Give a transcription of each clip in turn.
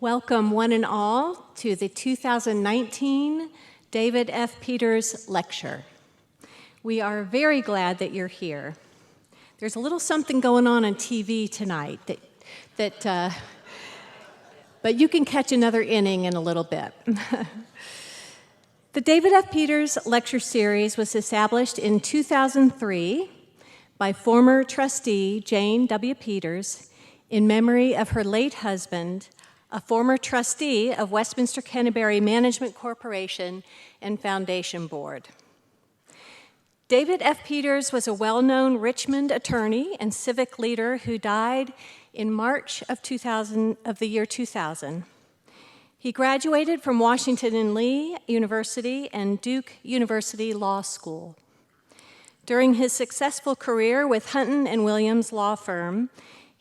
Welcome, one and all, to the 2019 David F. Peters Lecture. We are very glad that you're here. There's a little something going on TV tonight but you can catch another inning in a little bit. The David F. Peters Lecture Series was established in 2003 by former trustee Jane W. Peters in memory of her late husband, a former trustee of Westminster Canterbury Management Corporation and Foundation Board. David F. Peters was a well-known Richmond attorney and civic leader who died in March of the year 2000. He graduated from Washington and Lee University and Duke University Law School. During his successful career with Hunton and Williams Law Firm,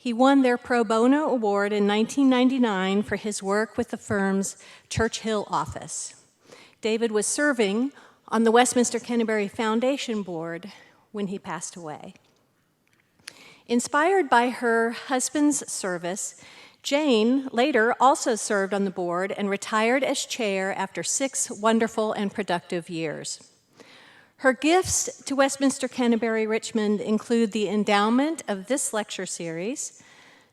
he won their Pro Bono Award in 1999 for his work with the firm's Churchill office. David was serving on the Westminster Canterbury Foundation Board when he passed away. Inspired by her husband's service, Jane later also served on the board and retired as chair after 6 wonderful and productive years. Her gifts to Westminster Canterbury Richmond include the endowment of this lecture series,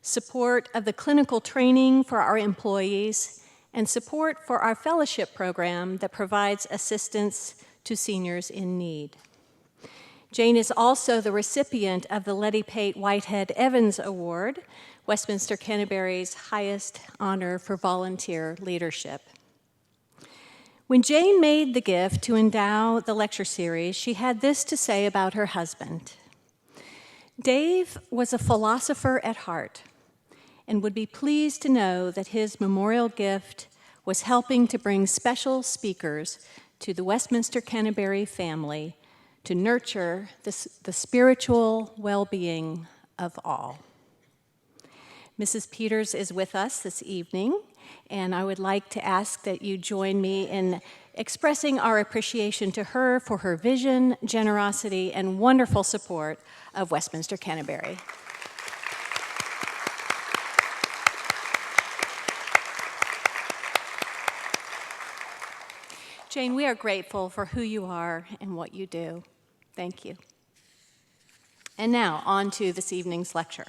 support of the clinical training for our employees, and support for our fellowship program that provides assistance to seniors in need. Jane is also the recipient of the Letty Pate Whitehead Evans Award, Westminster Canterbury's highest honor for volunteer leadership. When Jane made the gift to endow the lecture series, she had this to say about her husband. Dave was a philosopher at heart and would be pleased to know that his memorial gift was helping to bring special speakers to the Westminster Canterbury family to nurture the spiritual well-being of all. Mrs. Peters is with us this evening, and I would like to ask that you join me in expressing our appreciation to her for her vision, generosity, and wonderful support of Westminster Canterbury. Jane, we are grateful for who you are and what you do. Thank you. And now, on to this evening's lecture.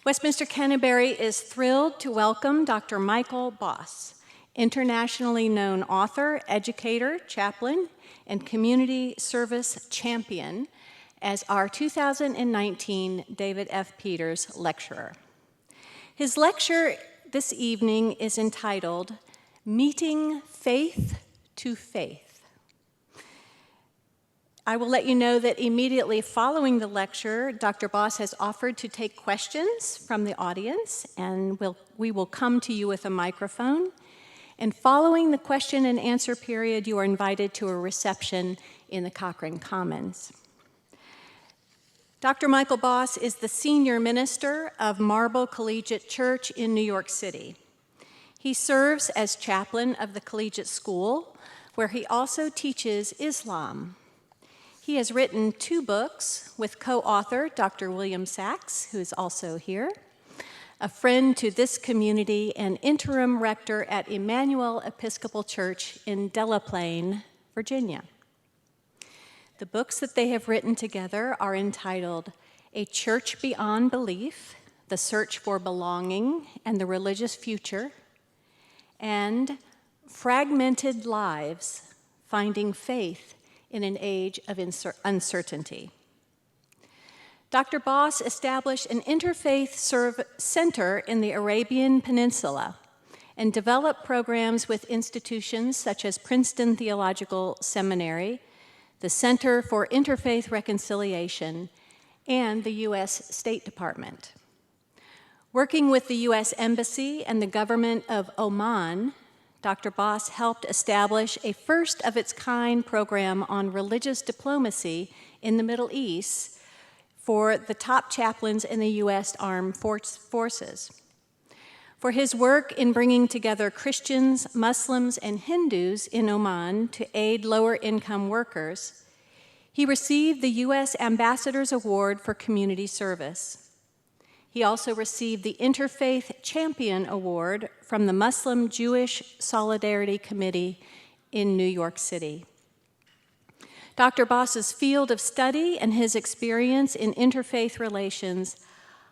Westminster Canterbury is thrilled to welcome Dr. Michael Boss, internationally known author, educator, chaplain, and community service champion, as our 2019 David F. Peters Lecturer. His lecture this evening is entitled, Meeting Faith to Faith. I will let you know that immediately following the lecture, Dr. Boss has offered to take questions from the audience, and we will come to you with a microphone. And following the question and answer period, you are invited to a reception in the Cochrane Commons. Dr. Michael Boss is the senior minister of Marble Collegiate Church in New York City. He serves as chaplain of the Collegiate School, where he also teaches Islam. He has written 2 books with co-author Dr. William Sachs, who is also here, a friend to this community and interim rector at Emmanuel Episcopal Church in Delaplane, Virginia. The books that they have written together are entitled A Church Beyond Belief, The Search for Belonging and the Religious Future, and Fragmented Lives, Finding Faith in an Age of Uncertainty. Dr. Boss established an interfaith center in the Arabian Peninsula and developed programs with institutions such as Princeton Theological Seminary, the Center for Interfaith Reconciliation, and the U.S. State Department. Working with the U.S. Embassy and the government of Oman, Dr. Boss helped establish a first-of-its-kind program on religious diplomacy in the Middle East for the top chaplains in the U.S. Armed Forces. For his work in bringing together Christians, Muslims, and Hindus in Oman to aid lower-income workers, he received the U.S. Ambassador's Award for Community Service. He also received the Interfaith Champion Award from the Muslim Jewish Solidarity Committee in New York City. Dr. Boss's field of study and his experience in interfaith relations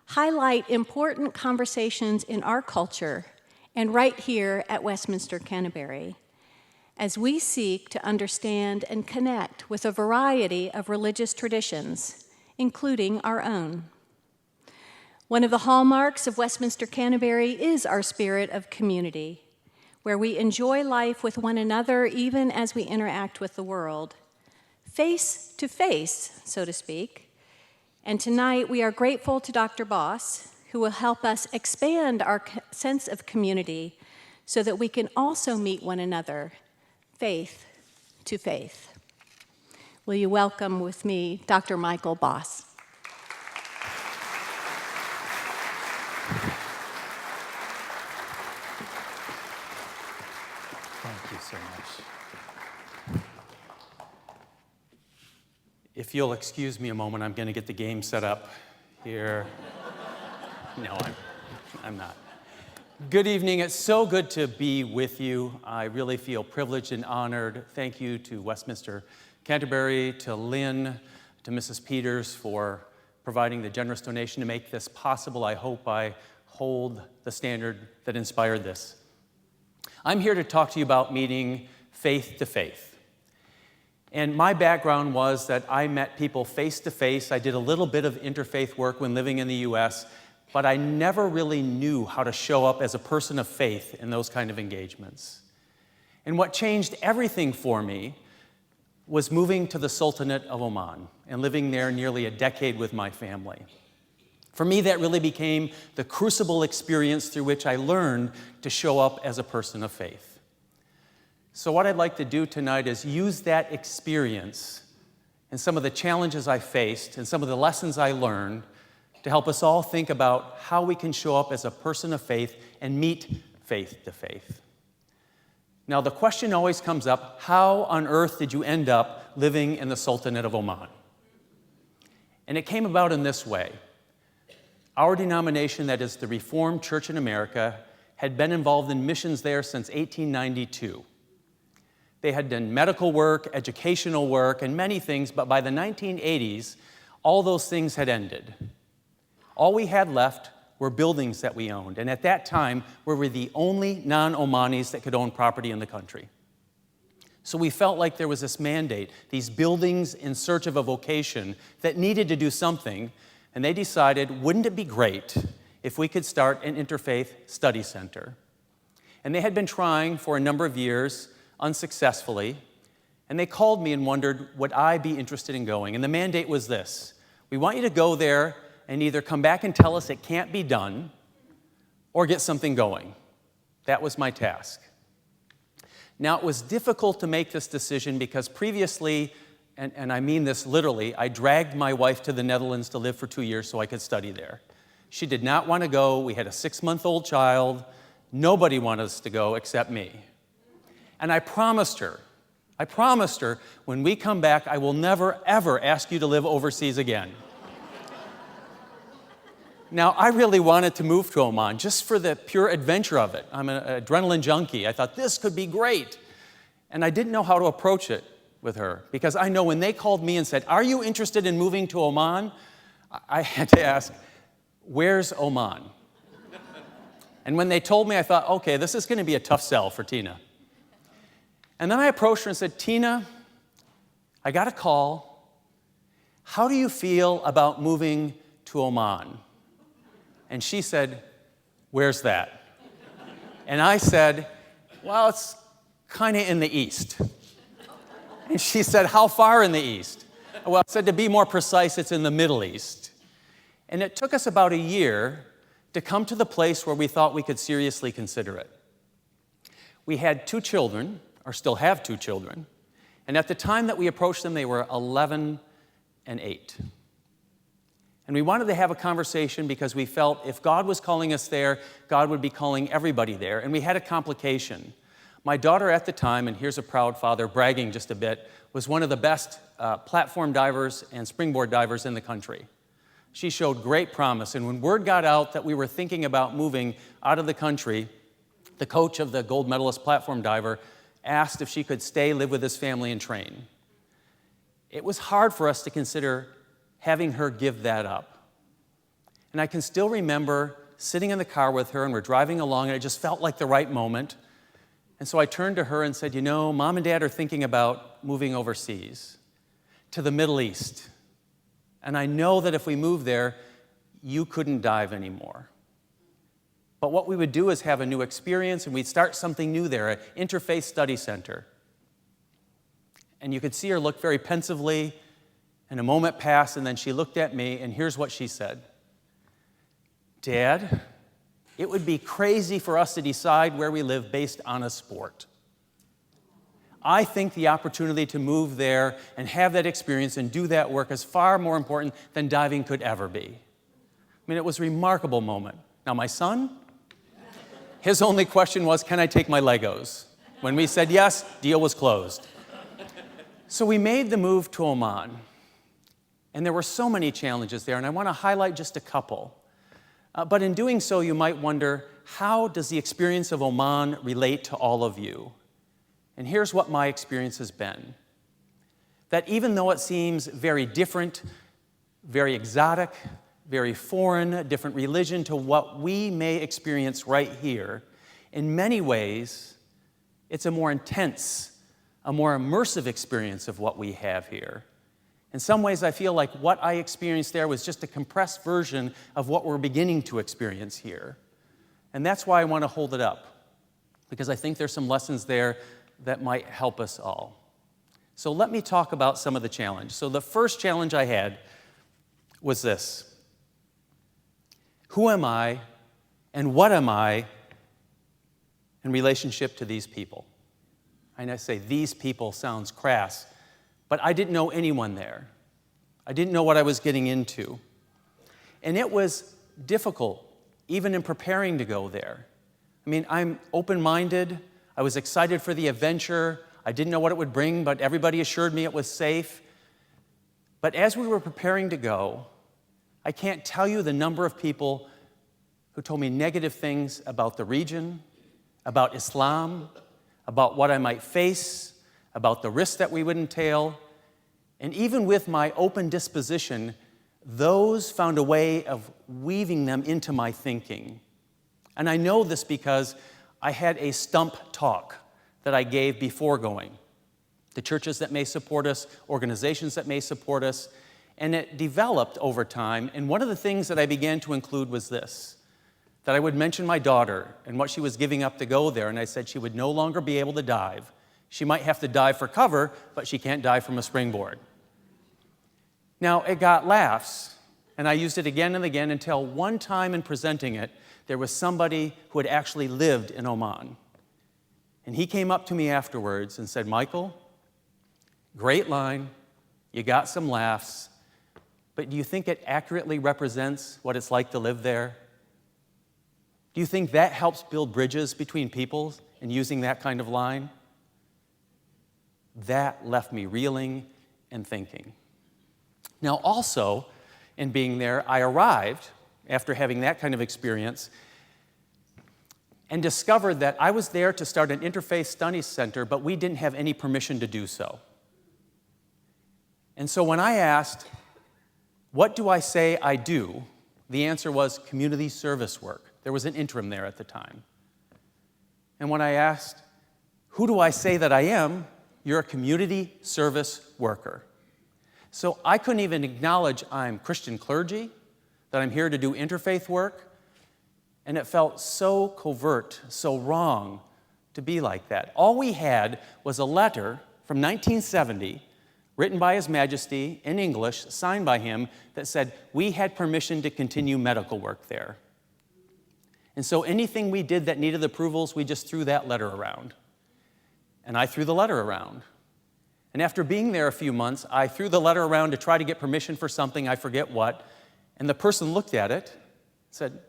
highlight important conversations in our culture and right here at Westminster Canterbury, as we seek to understand and connect with a variety of religious traditions, including our own. One of the hallmarks of Westminster Canterbury is our spirit of community, where we enjoy life with one another even as we interact with the world, face to face, so to speak. And tonight we are grateful to Dr. Boss, who will help us expand our sense of community so that we can also meet one another, faith to faith. Will you welcome with me Dr. Michael Boss? Thank you so much. If you'll excuse me a moment, I'm going to get the game set up here. No, I'm not. Good evening. It's so good to be with you. I really feel privileged and honored. Thank you to Westminster Canterbury, to Lynn, to Mrs. Peters for providing the generous donation to make this possible. I hope I hold the standard that inspired this. I'm here to talk to you about meeting faith to faith. And my background was that I met people face to face. I did a little bit of interfaith work when living in the U.S., but I never really knew how to show up as a person of faith in those kind of engagements. And what changed everything for me was moving to the Sultanate of Oman and living there nearly a decade with my family. For me, that really became the crucible experience through which I learned to show up as a person of faith. So what I'd like to do tonight is use that experience and some of the challenges I faced and some of the lessons I learned to help us all think about how we can show up as a person of faith and meet faith to faith. Now, the question always comes up, how on earth did you end up living in the Sultanate of Oman? And it came about in this way. Our denomination, that is the Reformed Church in America, had been involved in missions there since 1892. They had done medical work, educational work, and many things, but by the 1980s, all those things had ended. All we had left were buildings that we owned, and at that time, we were the only non-Omanis that could own property in the country. So we felt like there was this mandate, these buildings in search of a vocation that needed to do something, and they decided, wouldn't it be great if we could start an interfaith study center? And they had been trying for a number of years, unsuccessfully, and they called me and wondered, would I be interested in going? And the mandate was this: we want you to go there and either come back and tell us it can't be done or get something going. That was my task. Now, it was difficult to make this decision because previously, and I mean this literally, I dragged my wife to the Netherlands to live for 2 years so I could study there. She did not want to go. We had a 6-month-old child. Nobody wanted us to go except me. And I promised her, when we come back, I will never, ever ask you to live overseas again. Now, I really wanted to move to Oman just for the pure adventure of it. I'm an adrenaline junkie. I thought this could be great. And I didn't know how to approach it with her because I know when they called me and said, "Are you interested in moving to Oman?" I had to ask, "Where's Oman?" And when they told me, I thought, okay, this is going to be a tough sell for Tina. And then I approached her and said, "Tina, I got a call. How do you feel about moving to Oman?" And she said, "Where's that?" And I said, "Well, it's kind of in the east." And she said, "How far in the east?" Well, I said, to be more precise, it's in the Middle East. And it took us about a year to come to the place where we thought we could seriously consider it. We had 2 children, or still have 2 children, and at the time that we approached them, they were 11 and 8. And we wanted to have a conversation because we felt if God was calling us there, God would be calling everybody there. And we had a complication. My daughter at the time, and here's a proud father bragging just a bit, was one of the best platform divers and springboard divers in the country. She showed great promise, and when word got out that we were thinking about moving out of the country, the coach of the gold medalist platform diver asked if she could stay, live with his family, and train. It was hard for us to consider having her give that up. And I can still remember sitting in the car with her, and we're driving along, and it just felt like the right moment. And so I turned to her and said, Mom and Dad are thinking about moving overseas to the Middle East. And I know that if we moved there, you couldn't dive anymore. But what we would do is have a new experience, and we'd start something new there, an interfaith study center. And you could see her look very pensively, and a moment passed, and then she looked at me, and here's what she said. Dad, it would be crazy for us to decide where we live based on a sport. I think the opportunity to move there and have that experience and do that work is far more important than diving could ever be. I mean, it was a remarkable moment. Now, my son, his only question was, can I take my Legos? When we said yes, deal was closed. So we made the move to Oman. And there were so many challenges there, and I want to highlight just a couple. But in doing so, you might wonder, how does the experience of Oman relate to all of you? And here's what my experience has been. That even though it seems very different, very exotic, very foreign, different religion to what we may experience right here, in many ways, it's a more intense, a more immersive experience of what we have here. In some ways, I feel like what I experienced there was just a compressed version of what we're beginning to experience here. And that's why I want to hold it up, because I think there's some lessons there that might help us all. So let me talk about some of the challenge. So the first challenge I had was this. Who am I and what am I in relationship to these people? And I say these people sounds crass, but I didn't know anyone there. I didn't know what I was getting into. And it was difficult, even in preparing to go there. I mean, I'm open-minded. I was excited for the adventure. I didn't know what it would bring, but everybody assured me it was safe. But as we were preparing to go, I can't tell you the number of people who told me negative things about the region, about Islam, about what I might face, about the risks that we would entail. And even with my open disposition, those found a way of weaving them into my thinking. And I know this because I had a stump talk that I gave before going. The churches that may support us, organizations that may support us, and it developed over time. And one of the things that I began to include was this, that I would mention my daughter and what she was giving up to go there, and I said she would no longer be able to dive. She might have to dive for cover, but she can't dive from a springboard. Now, it got laughs, and I used it again and again until one time in presenting it, there was somebody who had actually lived in Oman. And he came up to me afterwards and said, Michael, great line, you got some laughs, but do you think it accurately represents what it's like to live there? Do you think that helps build bridges between people in using that kind of line? That left me reeling and thinking. Now also, in being there, I arrived, after having that kind of experience, and discovered that I was there to start an interfaith study center, but we didn't have any permission to do so. And so when I asked, what do I say I do? The answer was community service work. There was an interim there at the time. And when I asked, who do I say that I am? You're a community service worker. So I couldn't even acknowledge I'm Christian clergy, that I'm here to do interfaith work. And it felt so covert, so wrong to be like that. All we had was a letter from 1970 written by His Majesty in English, signed by him, that said we had permission to continue medical work there. And so anything we did that needed approvals, we just threw that letter around. And I threw the letter around. And after being there a few months, I threw the letter around to try to get permission for something, I forget what, and the person looked at it and said,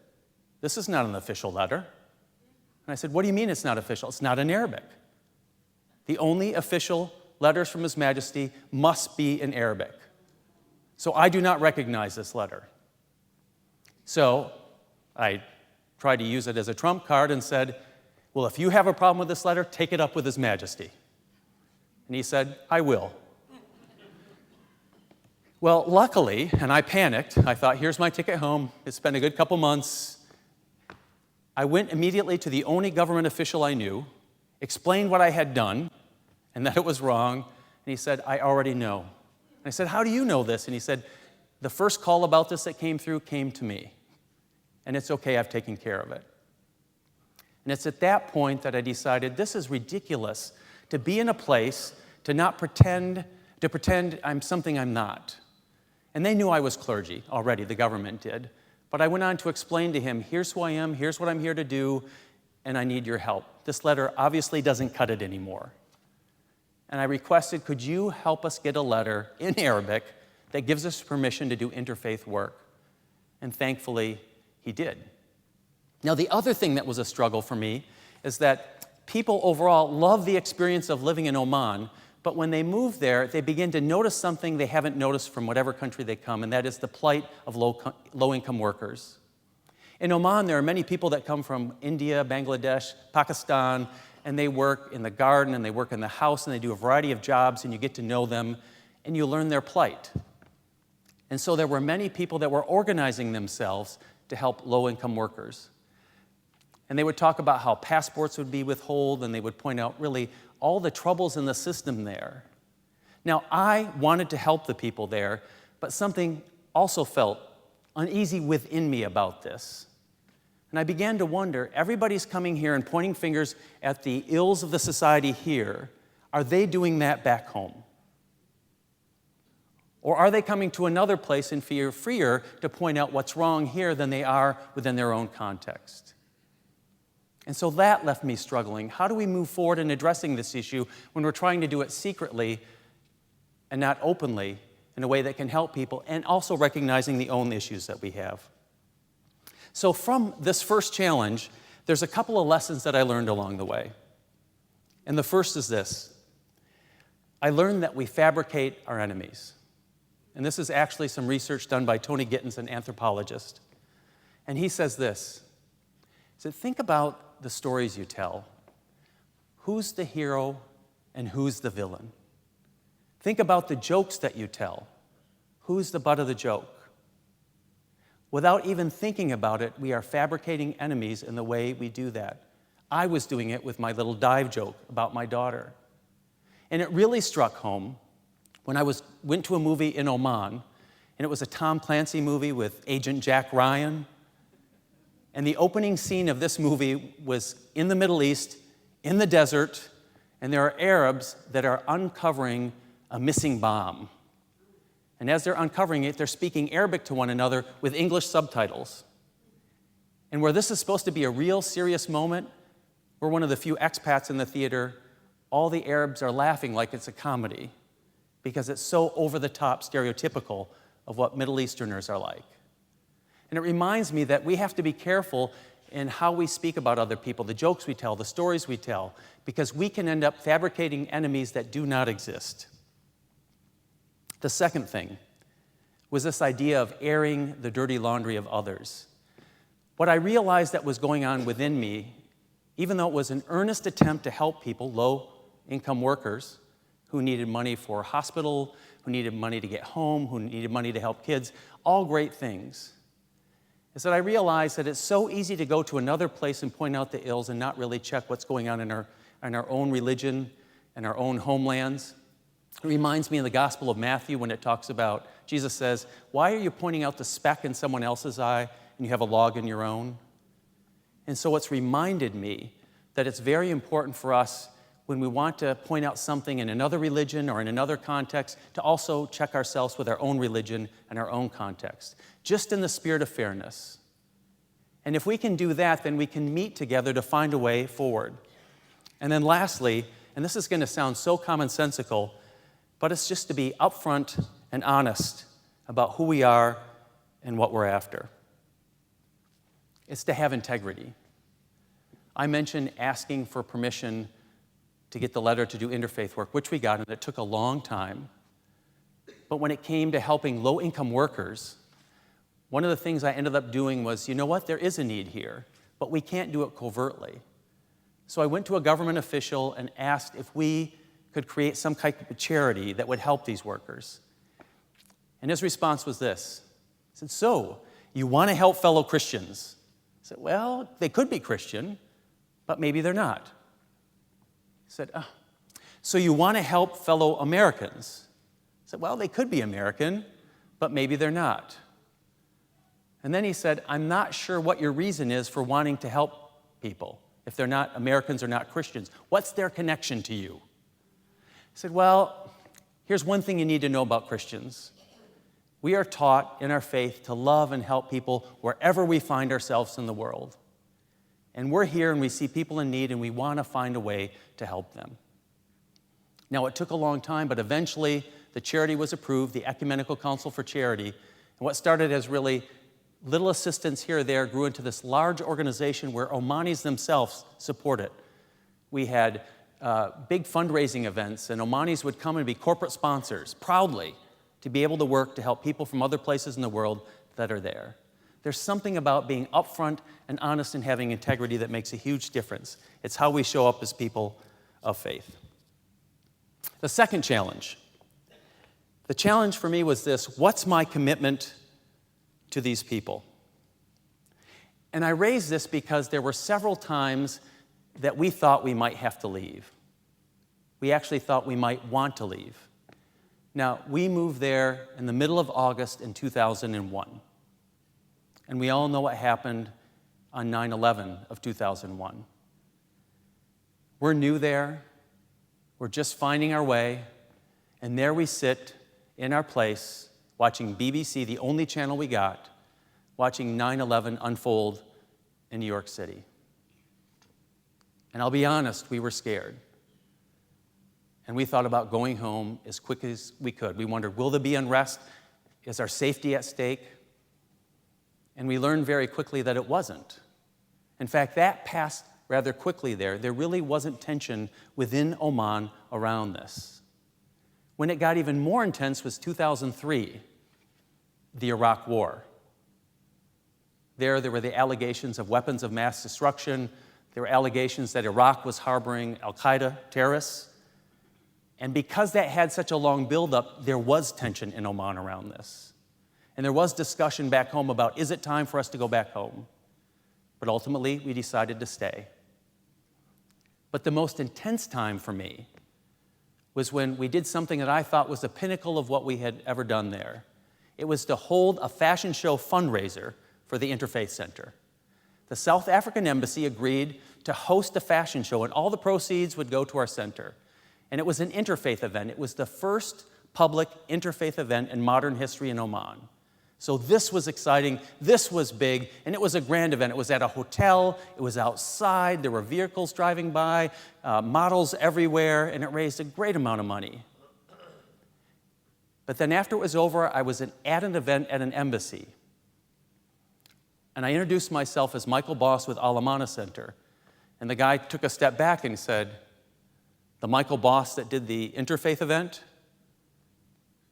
this is not an official letter. And I said, what do you mean it's not official? It's not in Arabic. The only official letters from His Majesty must be in Arabic. So I do not recognize this letter. So I tried to use it as a trump card and said, well, if you have a problem with this letter, take it up with His Majesty. And he said, I will. Well, luckily, and I panicked, I thought, here's my ticket home. It's been a good couple months. I went immediately to the only government official I knew, explained what I had done, and that it was wrong, and he said, I already know. And I said, how do you know this? And he said, the first call about this that came through came to me, and it's okay, I've taken care of it. And it's at that point that I decided this is ridiculous to be in a place to pretend I'm something I'm not. And they knew I was clergy already, the government did. But I went on to explain to him, here's who I am, here's what I'm here to do, and I need your help. This letter obviously doesn't cut it anymore. And I requested, could you help us get a letter in Arabic that gives us permission to do interfaith work? And thankfully, he did. Now, the other thing that was a struggle for me is that people overall love the experience of living in Oman, but when they move there, they begin to notice something they haven't noticed from whatever country they come, and that is the plight of low-income workers. In Oman, there are many people that come from India, Bangladesh, Pakistan, and they work in the garden, and they work in the house, and they do a variety of jobs, and you get to know them, and you learn their plight. And so there were many people that were organizing themselves to help low-income workers. And they would talk about how passports would be withheld, and they would point out really all the troubles in the system there. Now, I wanted to help the people there, but something also felt uneasy within me about this. And I began to wonder, everybody's coming here and pointing fingers at the ills of the society here. Are they doing that back home? Or are they coming to another place and feel freer to point out what's wrong here than they are within their own context? And so that left me struggling. How do we move forward in addressing this issue when we're trying to do it secretly and not openly in a way that can help people, and also recognizing the own issues that we have? So from this first challenge, there's a couple of lessons that I learned along the way. And the first is this. I learned that we fabricate our enemies. And this is actually some research done by Tony Gittins, an anthropologist. And he says this. He said, think about the stories you tell. Who's the hero and who's the villain? Think about the jokes that you tell. Who's the butt of the joke? Without even thinking about it, we are fabricating enemies in the way we do that. I was doing it with my little dive joke about my daughter. And it really struck home when I went to a movie in Oman, and it was a Tom Clancy movie with Agent Jack Ryan. And the opening scene of this movie was in the Middle East, in the desert, and there are Arabs that are uncovering a missing bomb. And as they're uncovering it, they're speaking Arabic to one another with English subtitles. And where this is supposed to be a real serious moment, we're one of the few expats in the theater, all the Arabs are laughing like it's a comedy because it's so over-the-top stereotypical of what Middle Easterners are like. And it reminds me that we have to be careful in how we speak about other people, the jokes we tell, the stories we tell, because we can end up fabricating enemies that do not exist. The second thing was this idea of airing the dirty laundry of others. What I realized that was going on within me, even though it was an earnest attempt to help people, low-income workers, who needed money for hospital, who needed money to get home, who needed money to help kids, all great things, is that I realized that it's so easy to go to another place and point out the ills and not really check what's going on in our own religion and our own homelands. It reminds me in the Gospel of Matthew when it talks about, Jesus says, why are you pointing out the speck in someone else's eye and you have a log in your own? And so it's reminded me that it's very important for us when we want to point out something in another religion or in another context to also check ourselves with our own religion and our own context, just in the spirit of fairness. And if we can do that, then we can meet together to find a way forward. And then lastly, and this is going to sound so commonsensical, but it's just to be upfront and honest about who we are and what we're after. It's to have integrity. I mentioned asking for permission to get the letter to do interfaith work, which we got, and it took a long time. But when it came to helping low-income workers, one of the things I ended up doing was, you know what, there is a need here, but we can't do it covertly. So I went to a government official and asked if we could create some type of charity that would help these workers. And his response was this. He said, so, you want to help fellow Christians? I said, well, they could be Christian, but maybe they're not. He said, so you want to help fellow Americans? I said, well, they could be American, but maybe they're not. And then he said, I'm not sure what your reason is for wanting to help people if they're not Americans or not Christians. What's their connection to you? I said, well, here's one thing you need to know about Christians. We are taught in our faith to love and help people wherever we find ourselves in the world. And we're here and we see people in need and we want to find a way to help them. Now, it took a long time, but eventually the charity was approved, the Ecumenical Council for Charity. And what started as really little assistance here or there grew into this large organization where Omanis themselves support it. We had big fundraising events, and Omanis would come and be corporate sponsors, proudly, to be able to work to help people from other places in the world that are there. There's something about being upfront and honest and having integrity that makes a huge difference. It's how we show up as people of faith. The second challenge. The challenge for me was this: what's my commitment to these people? And I raised this because there were several times that we thought we might have to leave. We actually thought we might want to leave. Now, we moved there in the middle of August in 2001. And we all know what happened on 9/11 of 2001. We're new there. We're just finding our way. And there we sit in our place watching BBC, the only channel we got, watching 9/11 unfold in New York City. And I'll be honest, we were scared. And we thought about going home as quick as we could. We wondered, will there be unrest? Is our safety at stake? And we learned very quickly that it wasn't. In fact, that passed rather quickly there. There really wasn't tension within Oman around this. When it got even more intense was 2003, the Iraq War. There were the allegations of weapons of mass destruction. There were allegations that Iraq was harboring al-Qaeda terrorists. And because that had such a long buildup, there was tension in Oman around this. And there was discussion back home about, is it time for us to go back home? But ultimately, we decided to stay. But the most intense time for me was when we did something that I thought was the pinnacle of what we had ever done there. It was to hold a fashion show fundraiser for the Interfaith Center. The South African Embassy agreed to host a fashion show, and all the proceeds would go to our center. And it was an interfaith event. It was the first public interfaith event in modern history in Oman. So this was exciting, this was big, and it was a grand event. It was at a hotel, it was outside, there were vehicles driving by, models everywhere, and it raised a great amount of money. But then after it was over, I was at an event at an embassy. And I introduced myself as Michael Boss with Al Amana Center. And the guy took a step back and said, the Michael Boss that did the interfaith event?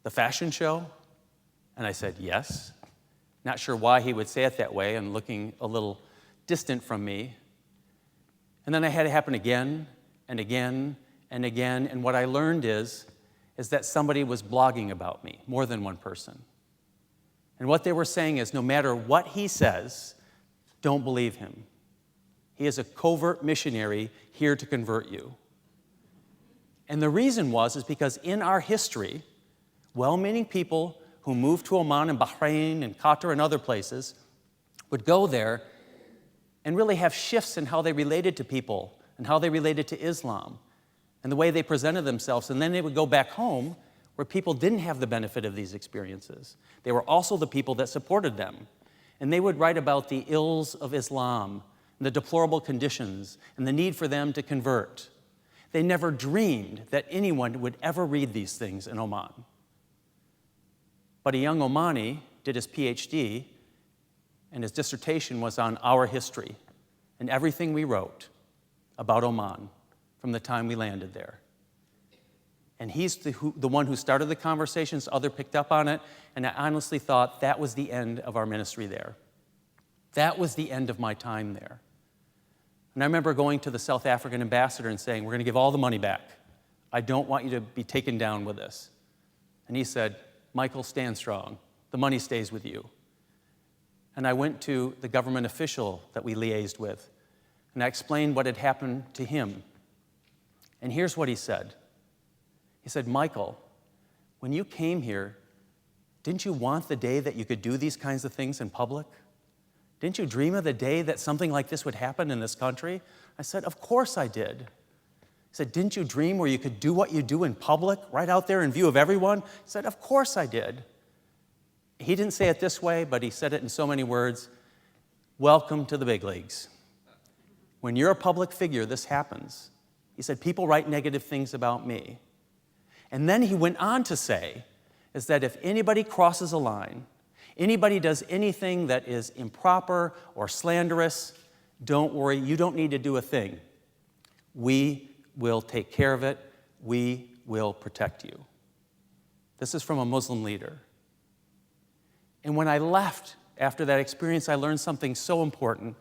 The fashion show? And I said, yes. Not sure why he would say it that way and looking a little distant from me. And then I had it happen again and again and again. And what I learned is that somebody was blogging about me, more than one person. And what they were saying is, no matter what he says, don't believe him. He is a covert missionary here to convert you. And the reason is because in our history, well-meaning people who moved to Oman and Bahrain and Qatar and other places would go there and really have shifts in how they related to people and how they related to Islam and the way they presented themselves. And then they would go back home where people didn't have the benefit of these experiences. They were also the people that supported them. And they would write about the ills of Islam and the deplorable conditions and the need for them to convert. They never dreamed that anyone would ever read these things in Oman. But a young Omani did his PhD, and his dissertation was on our history and everything we wrote about Oman from the time we landed there. And he's the one who started the conversations. Others picked up on it. And I honestly thought that was the end of our ministry there. That was the end of my time there. And I remember going to the South African ambassador and saying, we're going to give all the money back. I don't want you to be taken down with this. And he said, Michael, stand strong. The money stays with you. And I went to the government official that we liaised with, and I explained what had happened to him. And here's what he said. He said, Michael, when you came here, didn't you want the day that you could do these kinds of things in public? Didn't you dream of the day that something like this would happen in this country? I said, of course I did. He said, didn't you dream where you could do what you do in public, right out there in view of everyone? I said, of course I did. He didn't say it this way, but he said it in so many words. Welcome to the big leagues. When you're a public figure, this happens. He said, people write negative things about me. And then he went on to say, is that if anybody crosses a line, anybody does anything that is improper or slanderous, don't worry, you don't need to do a thing. We will take care of it. We will protect you. This is from a Muslim leader. And when I left after that experience, I learned something so important,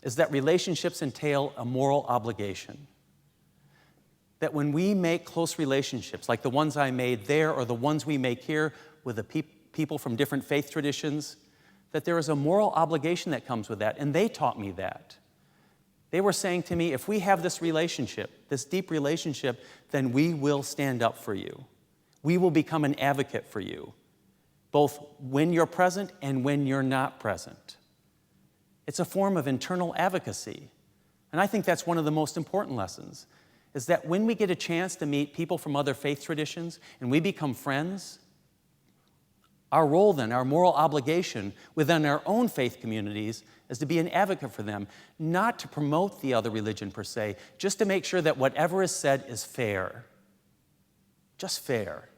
is that relationships entail a moral obligation. That when we make close relationships, like the ones I made there or the ones we make here with the people from different faith traditions, that there is a moral obligation that comes with that, and they taught me that. They were saying to me, if we have this relationship, this deep relationship, then we will stand up for you. We will become an advocate for you, both when you're present and when you're not present. It's a form of internal advocacy. And I think that's one of the most important lessons, is that when we get a chance to meet people from other faith traditions and we become friends, our role then, our moral obligation within our own faith communities is to be an advocate for them, not to promote the other religion per se, just to make sure that whatever is said is fair. Just fair.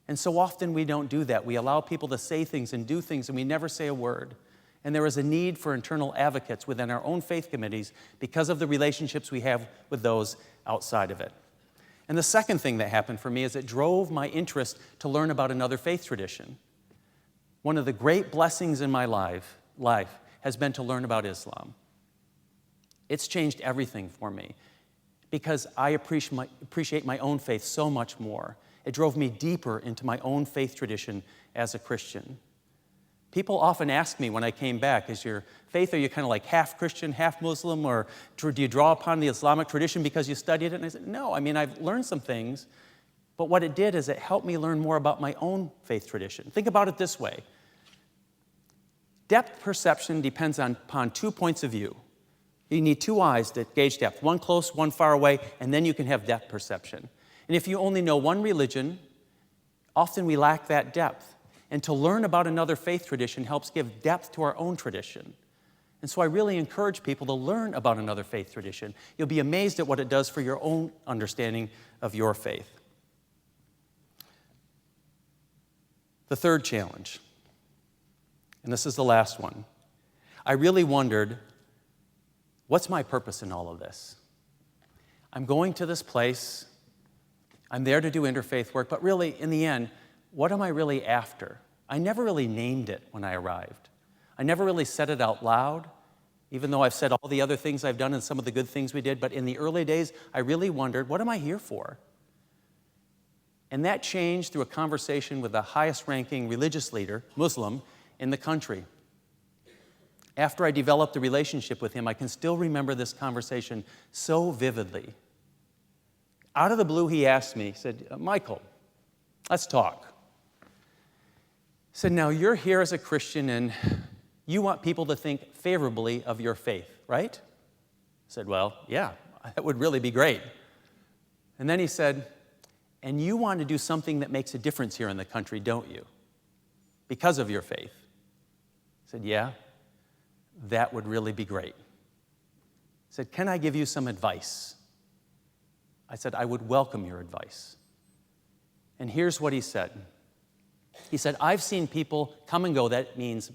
And so often we don't do that. We allow people to say things and do things and we never say a word. And there is a need for internal advocates within our own faith committees because of the relationships we have with those outside of it. And the second thing that happened for me is it drove my interest to learn about another faith tradition. One of the great blessings in my life has been to learn about Islam. It's changed everything for me because I appreciate my own faith so much more. It drove me deeper into my own faith tradition as a Christian. People often ask me when I came back, is your faith, are you kind of like half Christian, half Muslim, or do you draw upon the Islamic tradition because you studied it? And I said, no, I mean, I've learned some things, but what it did is it helped me learn more about my own faith tradition. Think about it this way. Depth perception depends upon 2 points of view. You need 2 eyes to gauge depth, one close, one far away, and then you can have depth perception. And if you only know one religion, often we lack that depth. And to learn about another faith tradition helps give depth to our own tradition. And so I really encourage people to learn about another faith tradition. You'll be amazed at what it does for your own understanding of your faith. The third challenge, and this is the last one. I really wondered, what's my purpose in all of this? I'm going to this place, I'm there to do interfaith work, but really, in the end, what am I really after? I never really named it when I arrived. I never really said it out loud, even though I've said all the other things I've done and some of the good things we did, but in the early days, I really wondered, what am I here for? And that changed through a conversation with the highest-ranking religious leader, Muslim, in the country. After I developed a relationship with him, I can still remember this conversation so vividly. Out of the blue, he asked me, he said, Michael, let's talk. He said, now you're here as a Christian and you want people to think favorably of your faith, right? I said, well, yeah, that would really be great. And then he said, and you want to do something that makes a difference here in the country, don't you? Because of your faith. I said, yeah, that would really be great. He said, can I give you some advice? I said, I would welcome your advice. And here's what he said. He said, I've seen people come and go. That means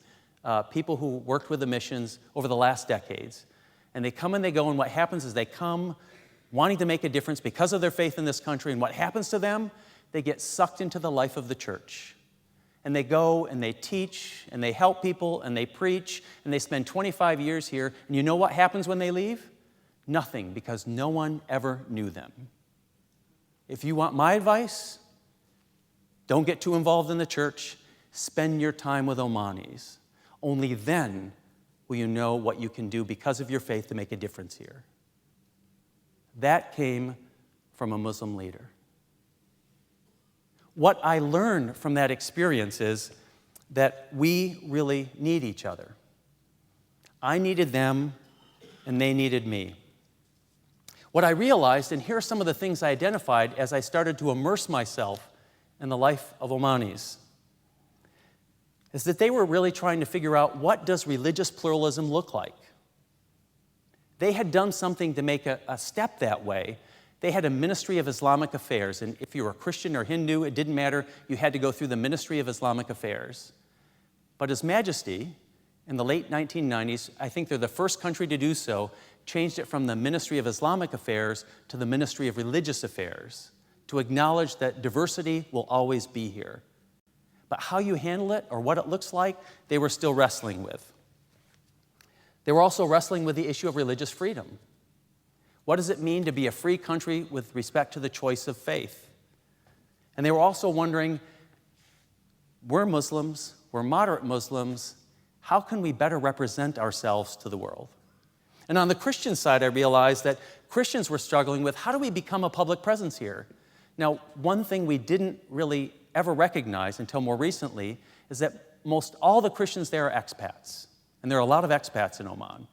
people who worked with the missions over the last decades. And they come and they go, and what happens is they come wanting to make a difference because of their faith in this country. And what happens to them? They get sucked into the life of the church. And they go and they teach and they help people and they preach and they spend 25 years here. And you know what happens when they leave? Nothing, because no one ever knew them. If you want my advice, don't get too involved in the church. Spend your time with Omanis. Only then will you know what you can do because of your faith to make a difference here. That came from a Muslim leader. What I learned from that experience is that we really need each other. I needed them, and they needed me. What I realized, and here are some of the things I identified as I started to immerse myself in the life of Omanis, is that they were really trying to figure out, what does religious pluralism look like? They had done something to make a step that way. They had a Ministry of Islamic Affairs, and if you were Christian or Hindu, it didn't matter. You had to go through the Ministry of Islamic Affairs. But His Majesty, in the late 1990s, I think they're the first country to do so, changed it from the Ministry of Islamic Affairs to the Ministry of Religious Affairs, to acknowledge that diversity will always be here. But how you handle it or what it looks like, they were still wrestling with. They were also wrestling with the issue of religious freedom. What does it mean to be a free country with respect to the choice of faith? And they were also wondering, we're Muslims, we're moderate Muslims, how can we better represent ourselves to the world? And on the Christian side, I realized that Christians were struggling with, how do we become a public presence here? Now, one thing we didn't really ever recognize until more recently is that most all the Christians there are expats. And there are a lot of expats in Oman.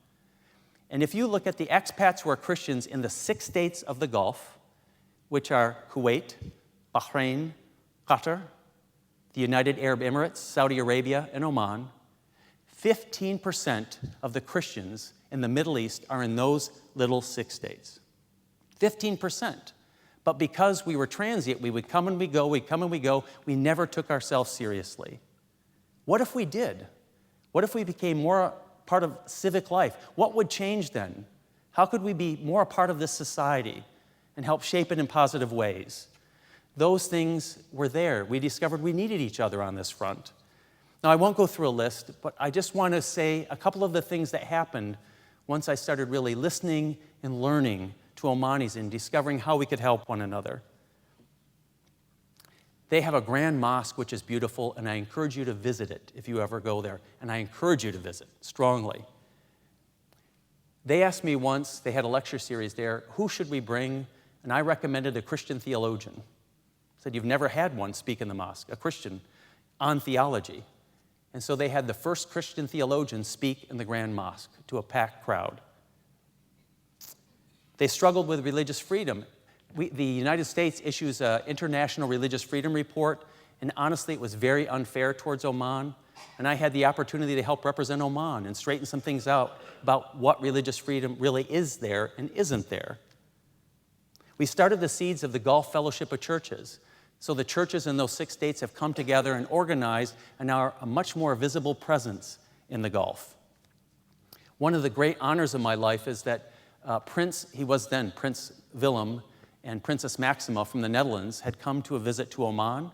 And if you look at the expats who are Christians in the 6 states of the Gulf, which are Kuwait, Bahrain, Qatar, the United Arab Emirates, Saudi Arabia, and Oman, 15% of the Christians in the Middle East are in those little 6 states. 15%. But because we were transient, we would come and we go, we'd come and we go, we never took ourselves seriously. What if we did? What if we became more part of civic life? What would change then? How could we be more a part of this society and help shape it in positive ways? Those things were there. We discovered we needed each other on this front. Now, I won't go through a list, but I just want to say a couple of the things that happened once I started really listening and learning to Omanis and discovering how we could help one another. They have a grand mosque, which is beautiful, and I encourage you to visit it if you ever go there. And I encourage you to visit strongly. They asked me once, they had a lecture series there, who should we bring? And I recommended a Christian theologian. I said, you've never had one speak in the mosque, a Christian, on theology. And so they had the first Christian theologian speak in the grand mosque to a packed crowd. They struggled with religious freedom. The United States issues an international religious freedom report, and honestly, it was very unfair towards Oman. And I had the opportunity to help represent Oman and straighten some things out about what religious freedom really is there and isn't there. We started the seeds of the Gulf Fellowship of Churches. So the churches in those 6 states have come together and organized and are a much more visible presence in the Gulf. One of the great honors of my life is that Prince Willem, and Princess Maxima from the Netherlands had come to a visit to Oman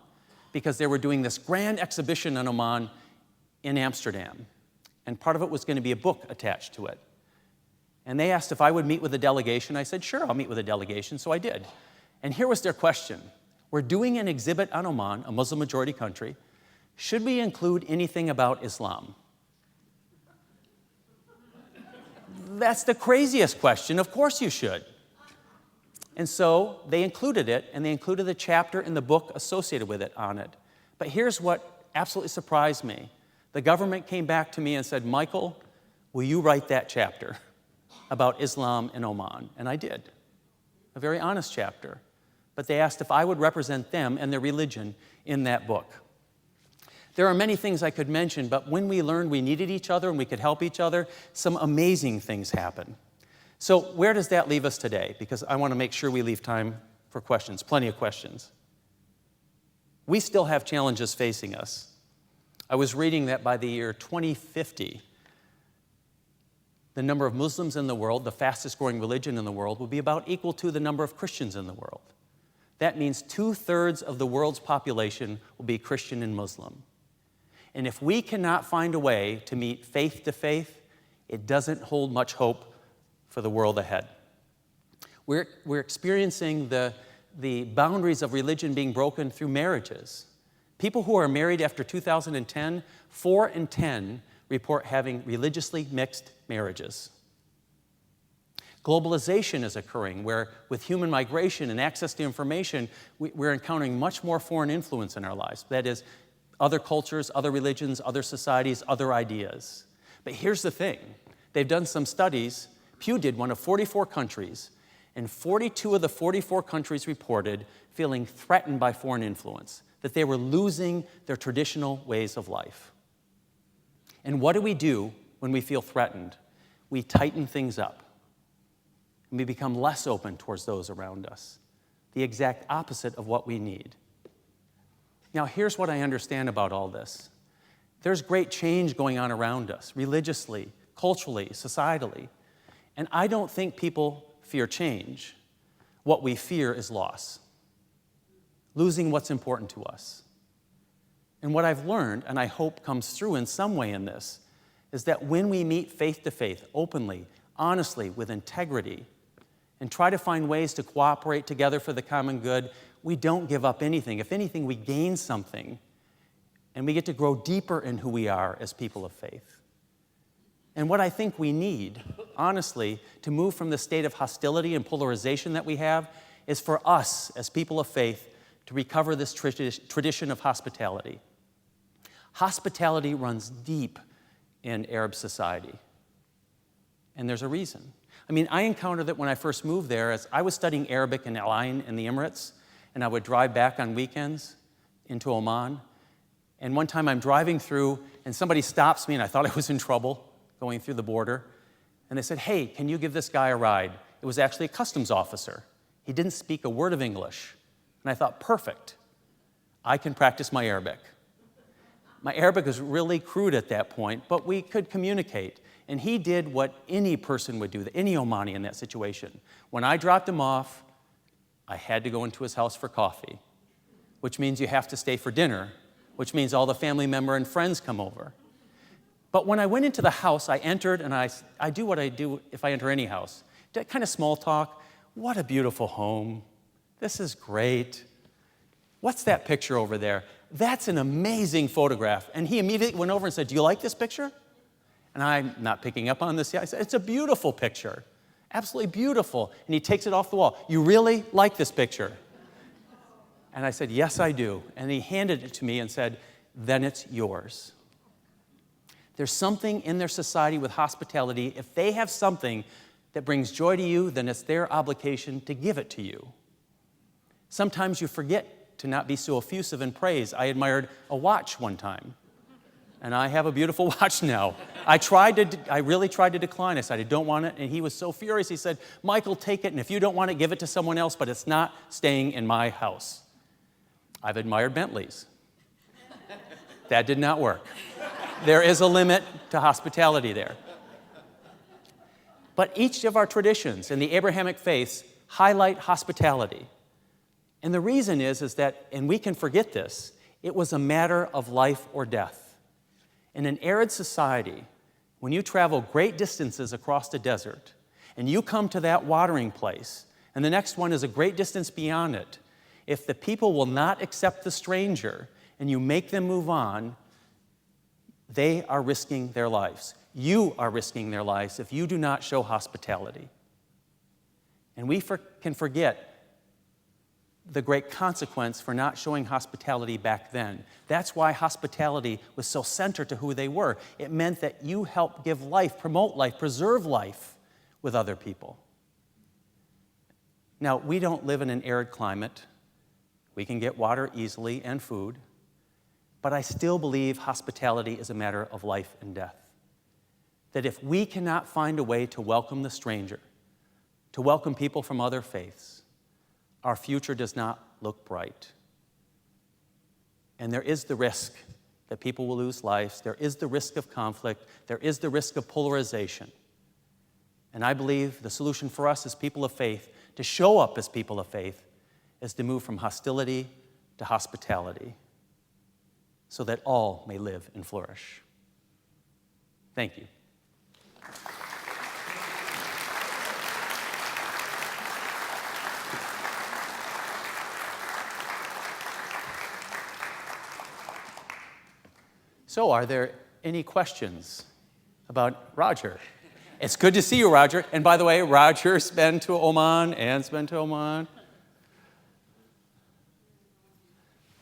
because they were doing this grand exhibition on Oman in Amsterdam. And part of it was going to be a book attached to it. And they asked if I would meet with the delegation. I said, sure, I'll meet with the delegation, so I did. And here was their question. We're doing an exhibit on Oman, a Muslim-majority country. Should we include anything about Islam? That's the craziest question. Of course you should. And so they included it, and they included the chapter in the book associated with it on it. But here's what absolutely surprised me. The government came back to me and said, Michael, will you write that chapter about Islam in Oman? And I did. A very honest chapter. But they asked if I would represent them and their religion in that book. There are many things I could mention, but when we learned we needed each other and we could help each other, some amazing things happened. So where does that leave us today? Because I want to make sure we leave time for questions, plenty of questions. We still have challenges facing us. I was reading that by the year 2050, the number of Muslims in the world, the fastest growing religion in the world, will be about equal to the number of Christians in the world. That means 2/3 of the world's population will be Christian and Muslim. And if we cannot find a way to meet faith to faith, it doesn't hold much hope for the world ahead. We're experiencing the boundaries of religion being broken through marriages. People who are married after 2010, 4 in 10 report having religiously mixed marriages. Globalization is occurring, where with human migration and access to information, we're encountering much more foreign influence in our lives. That is, other cultures, other religions, other societies, other ideas. But here's the thing. They've done some studies. Pew did one of 44 countries, and 42 of the 44 countries reported feeling threatened by foreign influence, that they were losing their traditional ways of life. And what do when we feel threatened? We tighten things up, and we become less open towards those around us, the exact opposite of what we need. Now, here's what I understand about all this. There's great change going on around us, religiously, culturally, societally. And I don't think people fear change. What we fear is loss, losing what's important to us. And what I've learned, and I hope comes through in some way in this, is that when we meet faith to faith, openly, honestly, with integrity, and try to find ways to cooperate together for the common good, we don't give up anything. If anything, we gain something, and we get to grow deeper in who we are as people of faith. And what I think we need, honestly, to move from the state of hostility and polarization that we have is for us, as people of faith, to recover this tradition of hospitality. Hospitality runs deep in Arab society, and there's a reason. I mean, I encountered it when I first moved there, as I was studying Arabic in Al Ain in the Emirates, and I would drive back on weekends into Oman. And one time I'm driving through, and somebody stops me, and I thought I was in trouble going through the border. And they said, "Hey, can you give this guy a ride?" It was actually a customs officer. He didn't speak a word of English. And I thought, perfect. I can practice my Arabic. My Arabic was really crude at that point, but we could communicate. And he did what any person would do, any Omani in that situation. When I dropped him off, I had to go into his house for coffee, which means you have to stay for dinner, which means all the family member and friends come over. But when I went into the house, I entered, and I do what I do if I enter any house. That kind of small talk. What a beautiful home. This is great. What's that picture over there? That's an amazing photograph. And he immediately went over and said, "Do you like this picture?" And I'm not picking up on this yet. I said, "It's a beautiful picture. Absolutely beautiful." And he takes it off the wall. "You really like this picture?" And I said, "Yes, I do." And he handed it to me and said, "Then it's yours." There's something in their society with hospitality. If they have something that brings joy to you, then it's their obligation to give it to you. Sometimes you forget to not be so effusive in praise. I admired a watch one time, and I have a beautiful watch now. I really tried to decline. I said, "I don't want it." And he was so furious. He said, "Michael, take it, and if you don't want it, give it to someone else, but it's not staying in my house." I've admired Bentleys. That did not work. There is a limit to hospitality there. But each of our traditions in the Abrahamic faiths highlight hospitality. And the reason is that, and we can forget this, it was a matter of life or death. In an arid society, when you travel great distances across the desert, and you come to that watering place, and the next one is a great distance beyond it, if the people will not accept the stranger, and you make them move on, they are risking their lives. You are risking their lives if you do not show hospitality. And we can forget the great consequence for not showing hospitality back then. That's why hospitality was so central to who they were. It meant that you help give life, promote life, preserve life with other people. Now, we don't live in an arid climate. We can get water easily and food. But I still believe hospitality is a matter of life and death. That if we cannot find a way to welcome the stranger, to welcome people from other faiths, our future does not look bright. And there is the risk that people will lose lives. There is the risk of conflict. There is the risk of polarization. And I believe the solution for us as people of faith, to show up as people of faith, is to move from hostility to hospitality so that all may live and flourish. Thank you. So, are there any questions about Roger? It's good to see you, Roger. And by the way, Roger's been to Oman, Anne's been to Oman.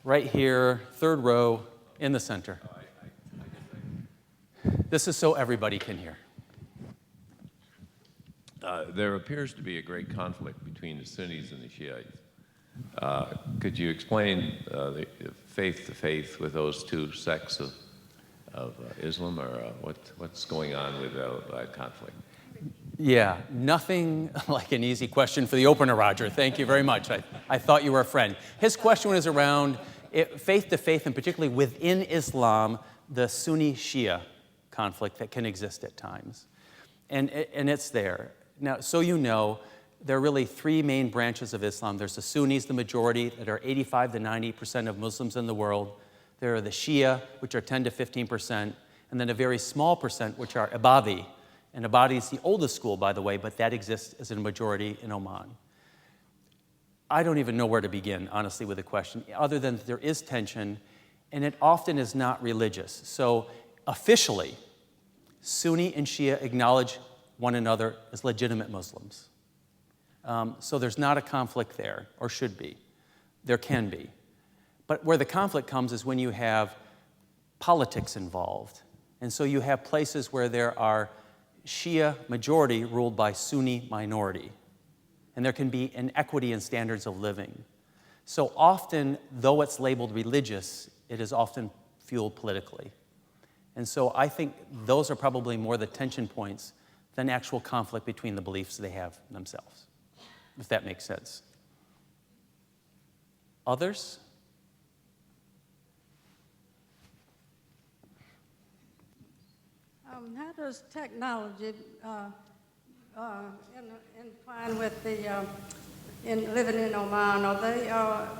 Right here, third row, in the center. This is so everybody can hear. There appears to be a great conflict between the Sunnis and the Shiites. Could you explain the faith to faith with those two sects of Islam, or what's going on with that conflict? Yeah, nothing like an easy question for the opener, Roger. Thank you very much. I thought you were a friend. His question was around faith to faith, and particularly within Islam, the Sunni-Shia conflict that can exist at times. And it's there. Now, so you know, there are really three main branches of Islam. There's the Sunnis, the majority, that are 85 to 90% of Muslims in the world. There are the Shia, which are 10 to 15%, and then a very small percent, which are Ibadi. And Ibadi is the oldest school, by the way, but that exists as a majority in Oman. I don't even know where to begin, honestly, with the question, other than there is tension, and it often is not religious. So officially, Sunni and Shia acknowledge one another as legitimate Muslims. So there's not a conflict there, or should be. There can be. But where the conflict comes is when you have politics involved. And so you have places where there are Shia majority ruled by Sunni minority. And there can be inequity in standards of living. So often, though it's labeled religious, it is often fueled politically. And so I think those are probably more the tension points than actual conflict between the beliefs they have themselves, if that makes sense. Others? How does technology entwine with in living in Oman? Are they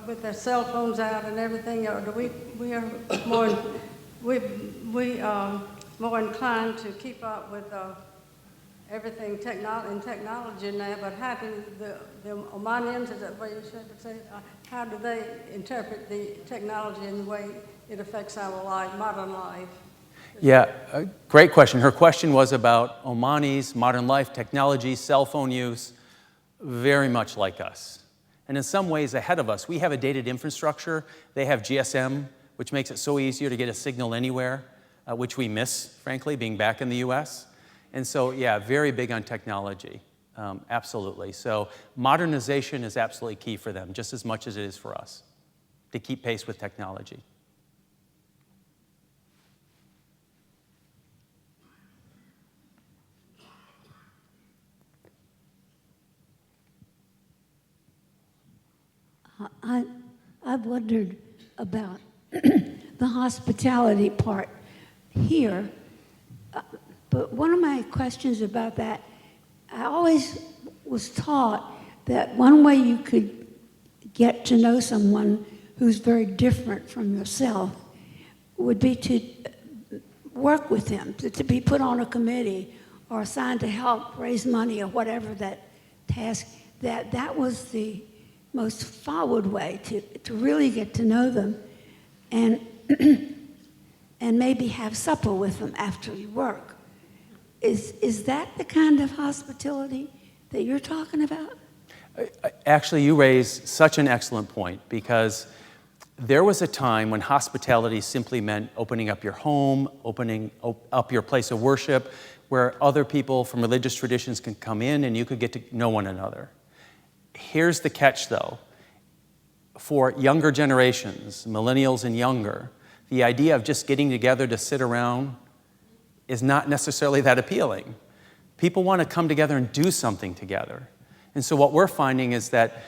with their cell phones out and everything, or do we are more inclined to keep up with everything in technology now? But how do the Omanians, is that what you should say? How do they interpret the technology in the way it affects our life, modern life? Yeah, great question. Her question was about Omanis, modern life, technology, cell phone use, very much like us. And in some ways ahead of us. We have a dated infrastructure. They have GSM, which makes it so easier to get a signal anywhere, which we miss, frankly, being back in the US. And so, yeah, very big on technology, absolutely. So modernization is absolutely key for them, just as much as it is for us, to keep pace with technology. I've wondered about the hospitality part here, but one of my questions about that, I always was taught that one way you could get to know someone who's very different from yourself would be to work with them, to be put on a committee or assigned to help raise money or whatever that task, that was the most forward way to really get to know them and and maybe have supper with them after you work. Is that the kind of hospitality that you're talking about? Actually, you raise such an excellent point, because there was a time when hospitality simply meant opening up your home, opening up your place of worship, where other people from religious traditions can come in and you could get to know one another. Here's the catch, though. For younger generations, millennials and younger, the idea of just getting together to sit around is not necessarily that appealing. People want to come together and do something together. And so what we're finding is that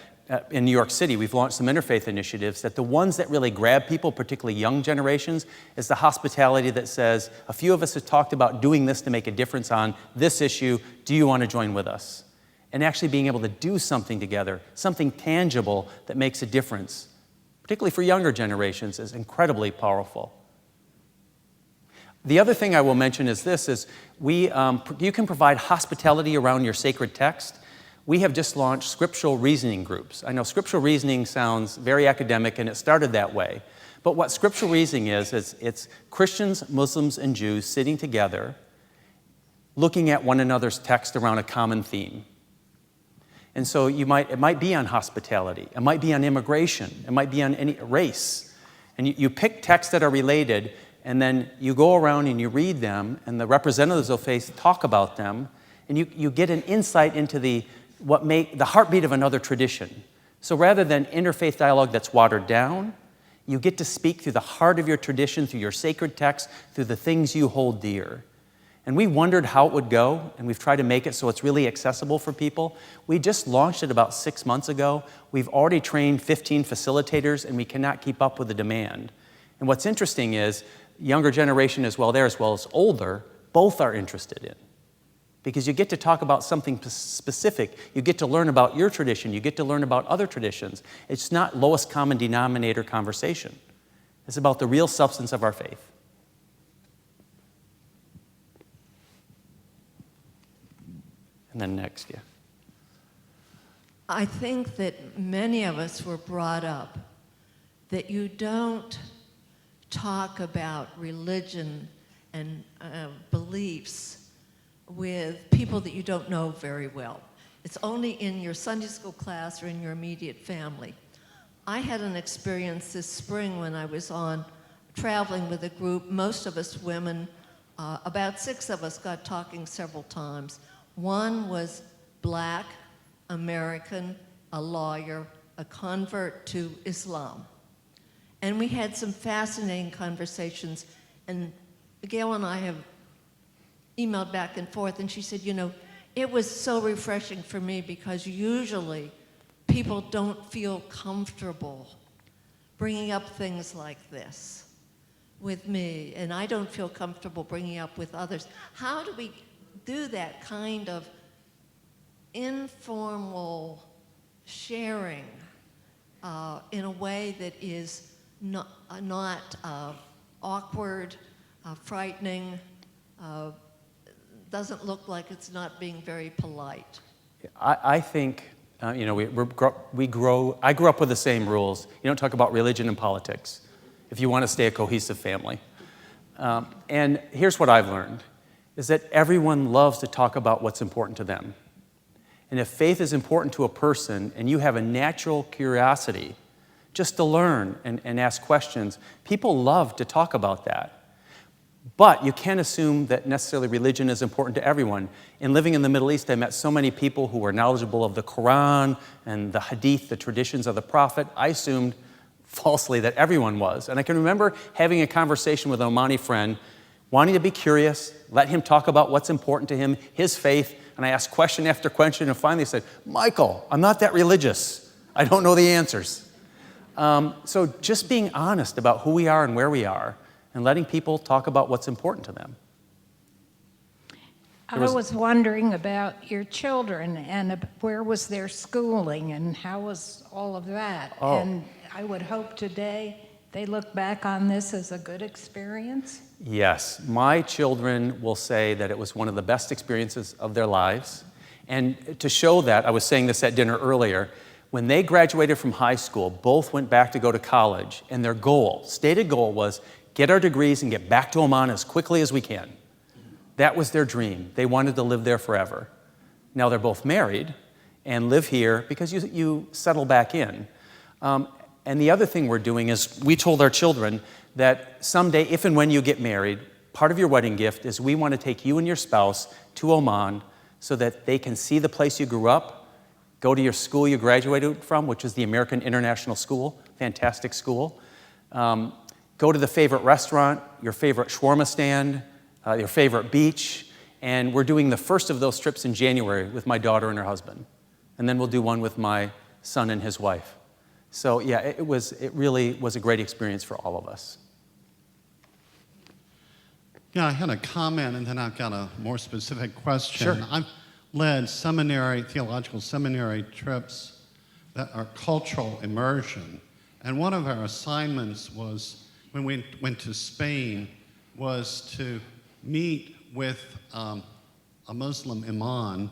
in New York City, we've launched some interfaith initiatives that the ones that really grab people, particularly young generations, is the hospitality that says, a few of us have talked about doing this to make a difference on this issue. Do you want to join with us? And actually being able to do something together, something tangible that makes a difference, particularly for younger generations, is incredibly powerful. The other thing I will mention is this, is you can provide hospitality around your sacred text. We have just launched scriptural reasoning groups. I know scriptural reasoning sounds very academic, and it started that way. But what scriptural reasoning is it's Christians, Muslims, and Jews sitting together, looking at one another's text around a common theme. And so it might be on hospitality, it might be on immigration, it might be on any race. And you pick texts that are related, and then you go around and you read them, and the representatives of faith talk about them, and you get an insight into the heartbeat of another tradition. So rather than interfaith dialogue that's watered down, you get to speak through the heart of your tradition, through your sacred text, through the things you hold dear. And we wondered how it would go, and we've tried to make it so it's really accessible for people. We just launched it about 6 months ago. We've already trained 15 facilitators, and we cannot keep up with the demand. And what's interesting is younger generation as well as older, both are interested in. Because you get to talk about something specific. You get to learn about your tradition. You get to learn about other traditions. It's not lowest common denominator conversation. It's about the real substance of our faith. And then next, yeah. I think that many of us were brought up that you don't talk about religion and beliefs with people that you don't know very well. It's only in your Sunday school class or in your immediate family. I had an experience this spring when I was traveling with a group, most of us women, about 6 of us got talking several times. One was black, American, a lawyer, a convert to Islam. And we had some fascinating conversations, and Gail and I have emailed back and forth, and she said, it was so refreshing for me because usually people don't feel comfortable bringing up things like this with me, and I don't feel comfortable bringing up with others. How do we do that kind of informal sharing in a way that is not awkward, frightening, doesn't look like it's not being very polite? I think, I grew up with the same rules. You don't talk about religion and politics if you want to stay a cohesive family. And here's what I've learned, is that everyone loves to talk about what's important to them. And if faith is important to a person and you have a natural curiosity just to learn and ask questions, people love to talk about that. But you can't assume that necessarily religion is important to everyone. In living in the Middle East, I met so many people who were knowledgeable of the Quran and the Hadith, the traditions of the Prophet. I assumed falsely that everyone was. And I can remember having a conversation with an Omani friend, wanting to be curious, let him talk about what's important to him, his faith, and I asked question after question, and finally said, Michael, I'm not that religious. I don't know the answers. So just being honest about who we are and where we are, and letting people talk about what's important to them. I was wondering about your children and where was their schooling and how was all of that? Oh. And I would hope today they look back on this as a good experience. Yes, my children will say that it was one of the best experiences of their lives. And to show that, I was saying this at dinner earlier, when they graduated from high school, both went back to go to college, and their stated goal was, get our degrees and get back to Oman as quickly as we can. That was their dream. They wanted to live there forever. Now they're both married and live here because you settle back in. And the other thing we're doing is we told our children that someday, if and when you get married, part of your wedding gift is we want to take you and your spouse to Oman so that they can see the place you grew up, go to your school you graduated from, which is the American International School, fantastic school. Go to the favorite restaurant, your favorite shawarma stand, your favorite beach, and we're doing the first of those trips in January with my daughter and her husband. And then we'll do one with my son and his wife. So yeah, it really was a great experience for all of us. Yeah, I had a comment, and then I've got a more specific question. Sure. I've led theological seminary trips that are cultural immersion. And one of our assignments was, when we went to Spain, was to meet with a Muslim imam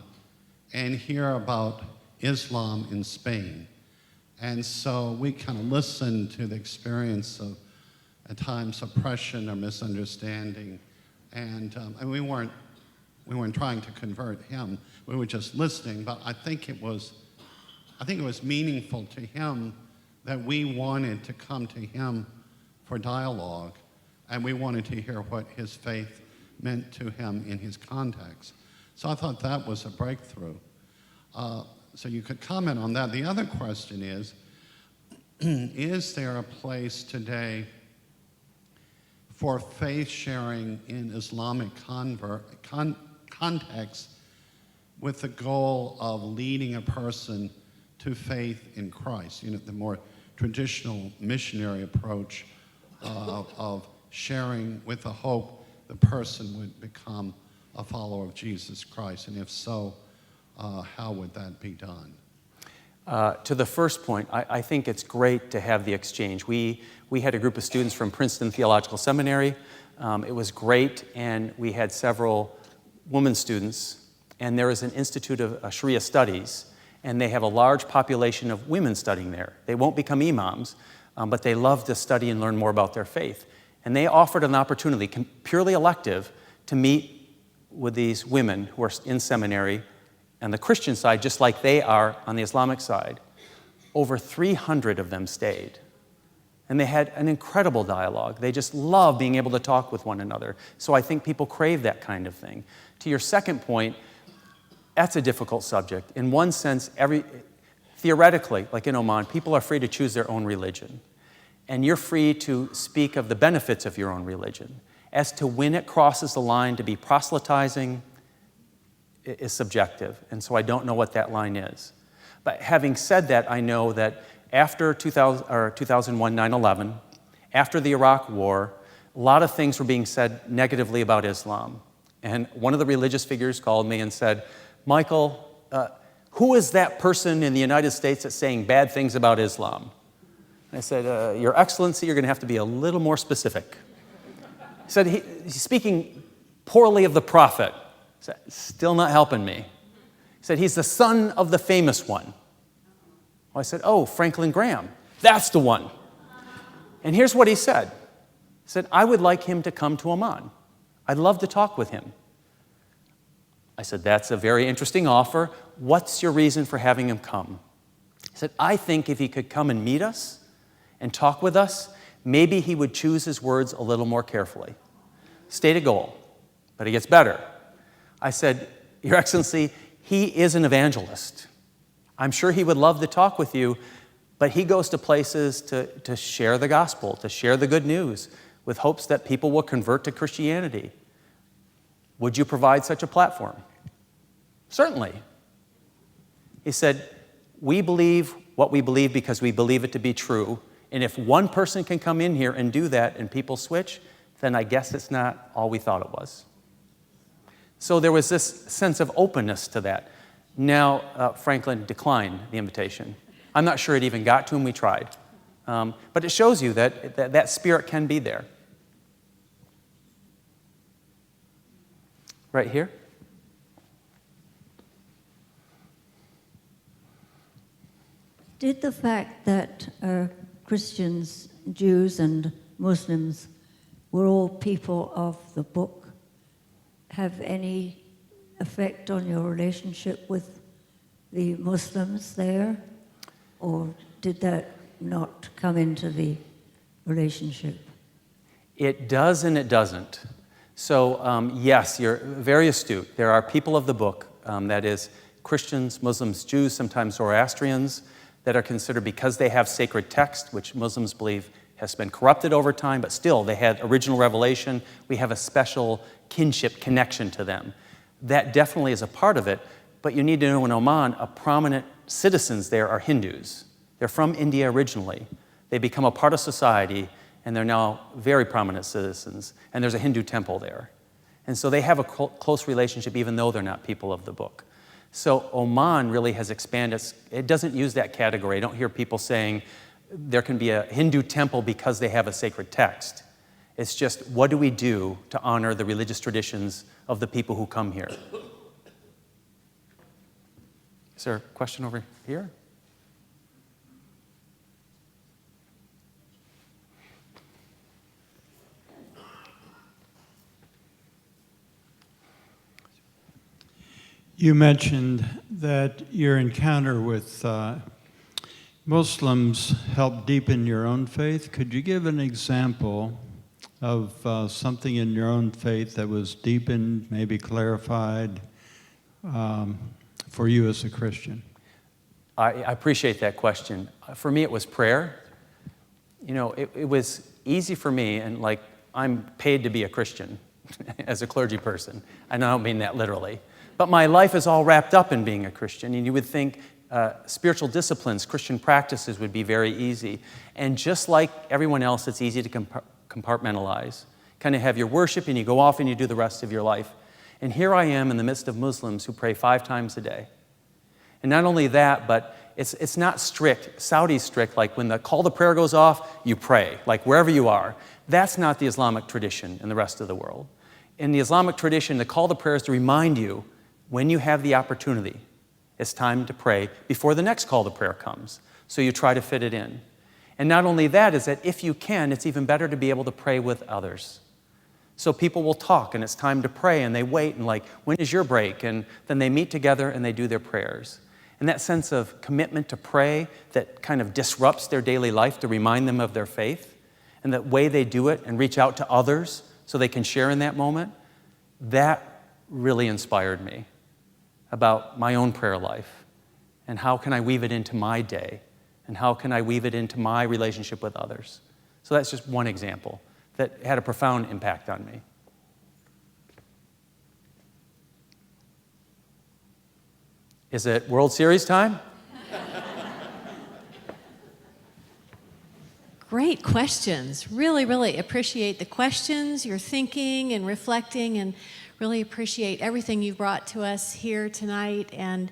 and hear about Islam in Spain. And so we kind of listened to the experience of, at times, oppression or misunderstanding. And we weren't trying to convert him. We were just listening. But I think it was meaningful to him that we wanted to come to him for dialogue, and we wanted to hear what his faith meant to him in his context. So I thought that was a breakthrough. So you could comment on that. The other question is there a place today for faith sharing in Islamic context with the goal of leading a person to faith in Christ? You know, the more traditional missionary approach of sharing with the hope the person would become a follower of Jesus Christ. And if so, how would that be done? To the first point, I think it's great to have the exchange. We had a group of students from Princeton Theological Seminary. It was great, and we had several women students. And there is an Institute of Sharia Studies, and they have a large population of women studying there. They won't become imams, but they love to study and learn more about their faith. And they offered an opportunity, purely elective, to meet with these women who are in seminary on the Christian side, just like they are on the Islamic side. Over 300 of them stayed. And they had an incredible dialogue. They just love being able to talk with one another. So I think people crave that kind of thing. To your second point, that's a difficult subject. In one sense, theoretically, like in Oman, people are free to choose their own religion. And you're free to speak of the benefits of your own religion. As to when it crosses the line to be proselytizing is subjective, and so I don't know what that line is. But having said that, I know that after 2001, 9/11, after the Iraq War, a lot of things were being said negatively about Islam. And one of the religious figures called me and said, "Michael, who is that person in the United States that's saying bad things about Islam?" And I said, "Your Excellency, you're going to have to be a little more specific." He said, he's speaking poorly of the Prophet. I said, "Still not helping me." He said, "He's the son of the famous one." Well, I said, "Oh, Franklin Graham. That's the one." And here's what he said. He said, "I would like him to come to Oman. I'd love to talk with him." I said, "That's a very interesting offer. What's your reason for having him come?" He said, "I think if he could come and meet us and talk with us, maybe he would choose his words a little more carefully." Stated goal, but it gets better. I said, "Your Excellency, he is an evangelist. I'm sure he would love to talk with you, but he goes to places to share the gospel, to share the good news, with hopes that people will convert to Christianity. Would you provide such a platform?" "Certainly." He said, "We believe what we believe because we believe it to be true. And if one person can come in here and do that and people switch, then I guess it's not all we thought it was." So there was this sense of openness to that. Now, Franklin declined the invitation. I'm not sure it even got to him. We tried. But it shows you that spirit can be there. Right here. Did the fact that Christians, Jews, and Muslims were all people of the book have any effect on your relationship with the Muslims there? Or did that not come into the relationship? It does and it doesn't. So yes, you're very astute. There are people of the book, that is Christians, Muslims, Jews, sometimes Zoroastrians, that are considered, because they have sacred text, which Muslims believe has been corrupted over time, but still they had original revelation. We have a special kinship connection to them. That definitely is a part of it, but you need to know in Oman, a prominent citizens there are Hindus. They're from India originally. They become a part of society, and they're now very prominent citizens. And there's a Hindu temple there. And so they have a close relationship even though they're not people of the book. So Oman really has expanded. It doesn't use that category. I don't hear people saying there can be a Hindu temple because they have a sacred text. It's just, what do we do to honor the religious traditions of the people who come here? Is there a question over here? You mentioned that your encounter with Muslims helped deepen your own faith. Could you give an example of something in your own faith that was deepened, maybe clarified for you as a Christian? I appreciate that question. For me, it was prayer. You know, it was easy for me, and like, I'm paid to be a Christian as a clergy person, and I don't mean that literally. But my life is all wrapped up in being a Christian, and you would think spiritual disciplines, Christian practices would be very easy. And just like everyone else, it's easy to compartmentalize. Kind of have your worship, and you go off and you do the rest of your life. And here I am in the midst of Muslims who pray 5 times a day. And not only that, but it's not strict. Saudi's strict, like when the call to prayer goes off, you pray, like wherever you are. That's not the Islamic tradition in the rest of the world. In the Islamic tradition, the call to prayer is to remind you when you have the opportunity, it's time to pray before the next call to prayer comes. So you try to fit it in. And not only that, is that if you can, it's even better to be able to pray with others. So people will talk, and it's time to pray, and they wait, and like, when is your break? And then they meet together, and they do their prayers. And that sense of commitment to pray that kind of disrupts their daily life to remind them of their faith, and that way they do it and reach out to others so they can share in that moment, that really inspired me about my own prayer life, and how can I weave it into my day, and how can I weave it into my relationship with others. So that's just one example that had a profound impact on me. Is it World Series time? Great questions. Really, really appreciate the questions, your thinking and reflecting, and really appreciate everything you brought to us here tonight. And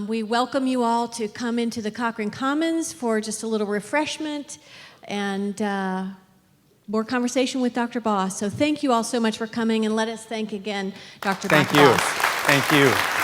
we welcome you all to come into the Cochrane Commons for just a little refreshment and more conversation with Dr. Boss. So thank you all so much for coming, and let us thank again Dr. Thank you. Boss. Thank you.